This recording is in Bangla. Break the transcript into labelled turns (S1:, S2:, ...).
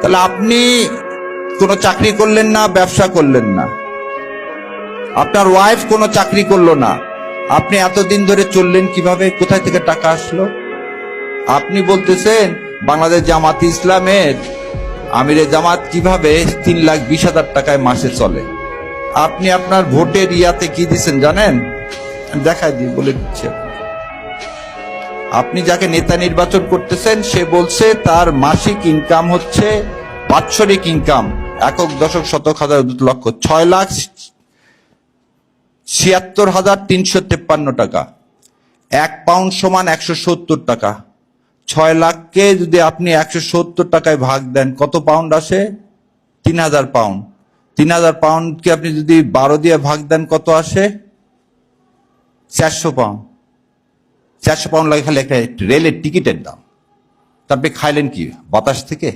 S1: তাহলে আপনি কোনো চাকরি করলেন না, ব্যবসা করলেন না, আপনার ওয়াইফ কোনো চাকরি করলো না, আপনি এতদিন ধরে চললেন কিভাবে? কোথায় থেকে টাকা আসলো? আপনি বলতেছেন বাংলাদেশ জামাত ইসলামের আমিরে জামাত কিভাবে 3,20,000 টাকায় মাসে চলে। আপনি আপনার ভোটের ইয়াতে কি দিচ্ছেন জানেন? দেখাই দিই, বলে দিচ্ছে। আপনি যাকে নেতা নির্বাচন করতেছেন সে বলছে তার মাসিক ইনকাম হচ্ছে, বাৎসরিক ইনকাম একক দশক শতক হাজার লক্ষ 6,76,353 টাকা। 1 পাউন্ড সমান 170 টাকা। 6 লাখকে যদি আপনি 170 টাকায় ভাগ দেন কত পাউন্ড আসে? 3,000 পাউন্ড। 3,000 পাউন্ডকে আপনি যদি 12 দিয়ে ভাগ দেন কত আসে? 400 পাউন্ড। 400 পাউন্ড লাগে খালি একটা রেলের টিকিটের দাম। তারপরে খাইলেন কি? বাতাস থেকে।